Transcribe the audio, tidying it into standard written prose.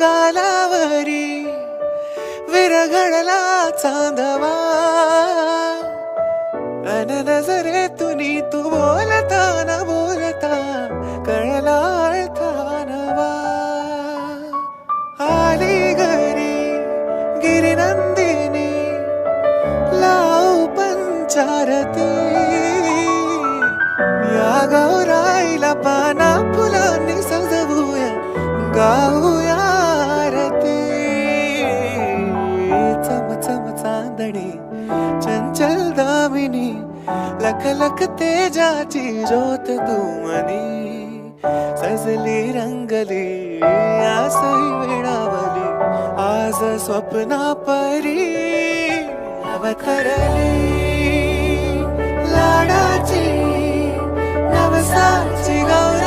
गालावरी विरघळला चांदवा अन नजरेतुनी तू बोलता न बोलता कळला अर्थानवा आली घरी गिरिनंदिनी लावू पंचारती या गौराईला पाना फुलांनी सजवूया गाऊया आरती चम चम चांदणी चंचल दामिनी लख लख तेजाची ज्योत तू मनी सजली रंगली आसही वेळावली आज स्वप्ना परी अवतरली लाडाची नवसाची गौरी